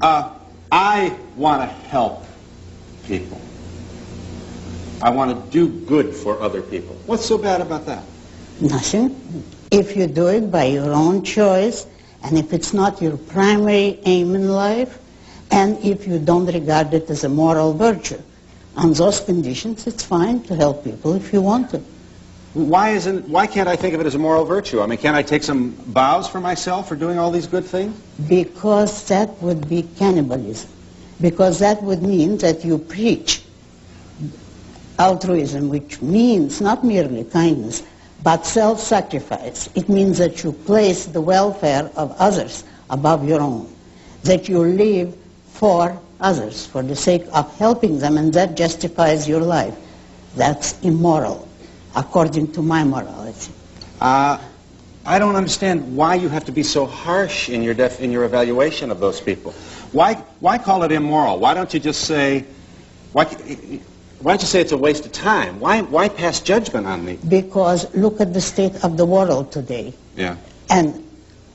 I want to help people. I want to do good for other people. What's so bad about that? Nothing. If you do it by your own choice, and if it's not your primary aim in life, and if you don't regard it as a moral virtue. On those conditions, it's fine to help people if you want to. Why can't I think of it as a moral virtue? I mean, can't I take some vows for myself for doing all these good things? Because that would be cannibalism. Because that would mean that you preach altruism, which means not merely kindness, but self-sacrifice. It means that you place the welfare of others above your own, that you live for others, for the sake of helping them, and that justifies your life. That's immoral, according to my morality. I don't understand why you have to be so harsh in your evaluation of those people. Why call it immoral? Why don't you just say, why don't you say it's a waste of time? Why pass judgment on me? Because look at the state of the world today. Yeah. And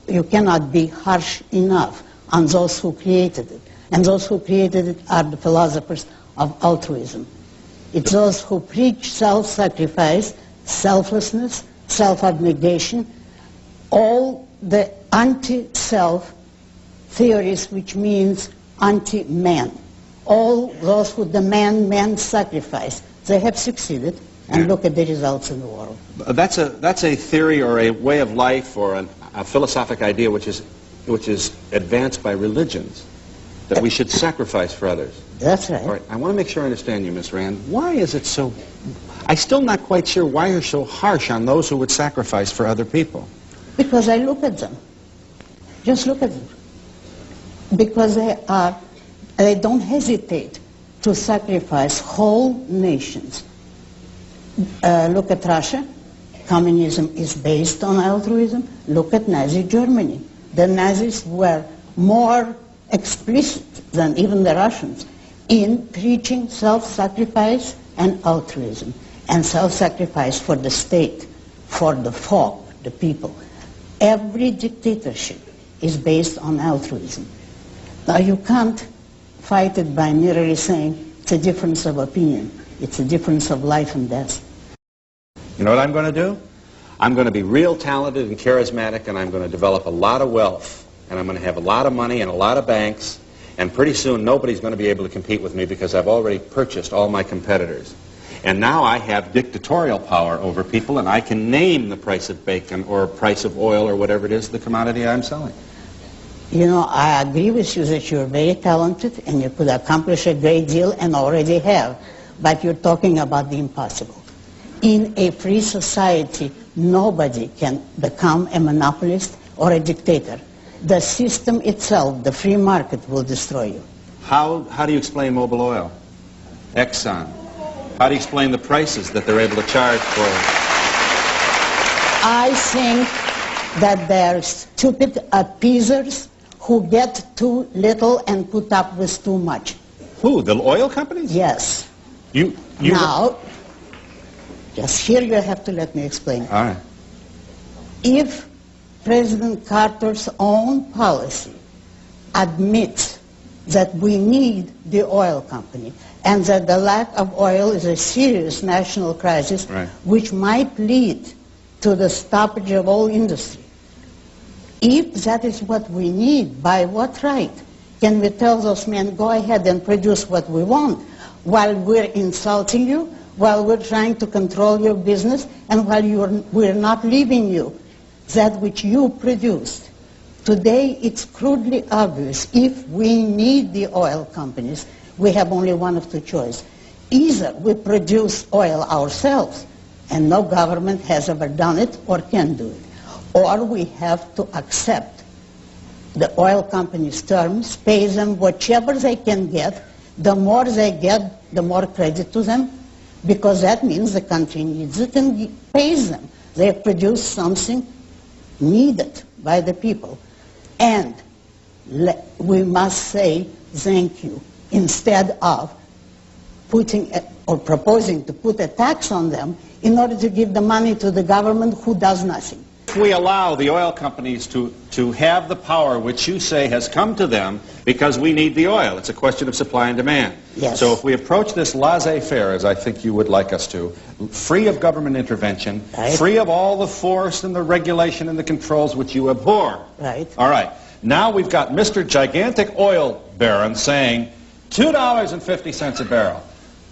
you cannot be harsh enough on those who created it. And those who created it are the philosophers of altruism. It's those who preach self-sacrifice, selflessness, self-abnegation, all the anti-self theories, which means anti-man. All those who demand man's sacrifice. They have succeeded, and look at the results in the world. That's a theory or a way of life or a philosophic idea which is advanced by religions, that we should sacrifice for others. That's right. All right, I want to make sure I understand you, Miss Rand. Why is it so... I'm still not quite sure why you're so harsh on those who would sacrifice for other people. Because I look at them. Just look at them. Because they don't hesitate to sacrifice whole nations. Look at Russia. Communism is based on altruism. Look at Nazi Germany. The Nazis were more explicit than even the Russians in preaching self-sacrifice and altruism, and self-sacrifice for the state, for the folk, the people. Every dictatorship is based on altruism. Now you can't fight it by merely saying it's a difference of opinion. It's a difference of life and death. You know what I'm going to do? I'm going to be real talented and charismatic, and I'm going to develop a lot of wealth, and I'm going to have a lot of money and a lot of banks, and pretty soon nobody's going to be able to compete with me because I've already purchased all my competitors. And now I have dictatorial power over people, and I can name the price of bacon or price of oil or whatever it is, the commodity I'm selling. You know, I agree with you that you're very talented and you could accomplish a great deal and already have, but you're talking about the impossible. In a free society, nobody can become a monopolist or a dictator. The system itself, the free market, will destroy you. How do you explain Mobil Oil, Exxon? How do you explain the prices that they're able to charge for it? I think that they're stupid appeasers who get too little and put up with too much. Who, the oil companies? Yes. You now, just here you have to let me explain. All right. If President Carter's own policy admits that we need the oil company and that the lack of oil is a serious national crisis, right, which might lead to the stoppage of all industry. If that is what we need, by what right can we tell those men, go ahead and produce what we want, while we're insulting you, while we're trying to control your business, and while we're not leaving you that which you produced? Today, it's crudely obvious. If we need the oil companies, we have only one of two choices. Either we produce oil ourselves, and no government has ever done it or can do it, or we have to accept the oil companies' terms, pay them whatever they can get. The more they get, the more credit to them, because that means the country needs it and pays them. They have produced something needed by the people. And we must say thank you, instead of putting or proposing to put a tax on them in order to give the money to the government who does nothing. If we allow the oil companies to have the power which you say has come to them because we need the oil, it's a question of supply and demand. Yes. So if we approach this laissez-faire, as I think you would like us to, free of government intervention, right, free of all the force and the regulation and the controls which you abhor. Right. All right. Now we've got Mr. Gigantic Oil Baron saying $2.50 a barrel,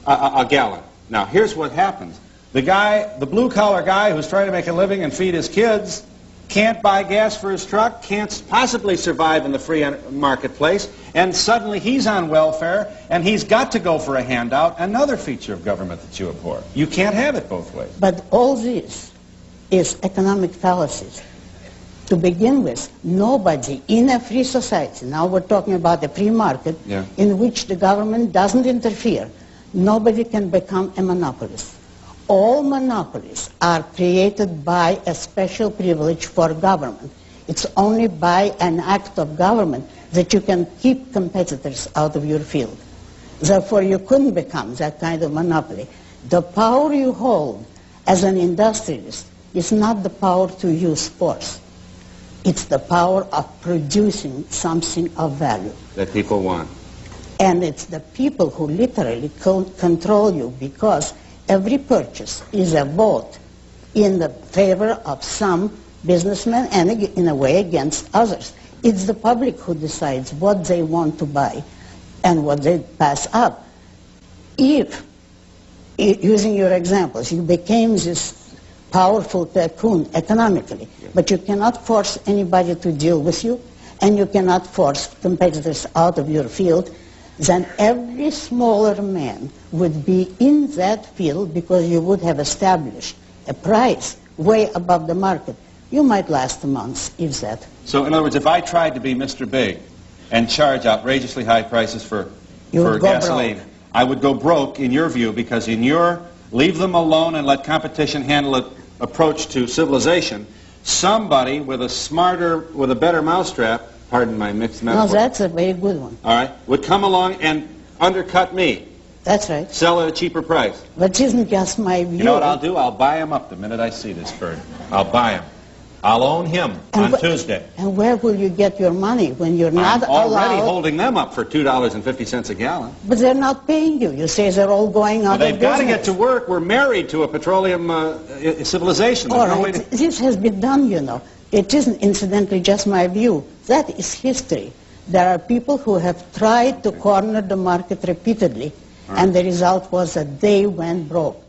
a gallon. Now here's what happens. The guy, the blue-collar guy who's trying to make a living and feed his kids, can't buy gas for his truck, can't possibly survive in the free marketplace, and suddenly he's on welfare, and he's got to go for a handout, another feature of government that you abhor. You can't have it both ways. But all this is economic fallacies. To begin with, nobody in a free society, now we're talking about a free market, yeah, in which the government doesn't interfere, nobody can become a monopolist. All monopolies are created by a special privilege for government. It's only by an act of government that you can keep competitors out of your field. Therefore, you couldn't become that kind of monopoly. The power you hold as an industrialist is not the power to use force. It's the power of producing something of value. That people want. And it's the people who literally control you, because every purchase is a vote in the favor of some businessmen and in a way against others. It's the public who decides what they want to buy and what they pass up. If, using your examples, you became this powerful tycoon economically, but you cannot force anybody to deal with you, and you cannot force competitors out of your field, then every smaller man would be in that field because you would have established a price way above the market. You might last a month, if that. So in other words, if I tried to be Mr. Big and charge outrageously high prices for gasoline, I would go broke in your view, because in your leave them alone and let competition handle it approach to civilization, somebody with a better mousetrap, pardon my mixed metaphor. No, that's a very good one. All right, would come along and undercut me. That's right. Sell at a cheaper price. But isn't just my view. You know what I'll do? I'll buy him up the minute I see this bird. I'll buy him. I'll own him on Tuesday. And where will you get your money when you're not I'm already allowed? holding them up for $2.50 a gallon. But they're not paying you. You say they're all going out of business. They've got to get to work. We're married to a petroleum civilization. All right. This has been done, you know. It isn't incidentally just my view. That is history. There are people who have tried to corner the market repeatedly, and the result was that they went broke.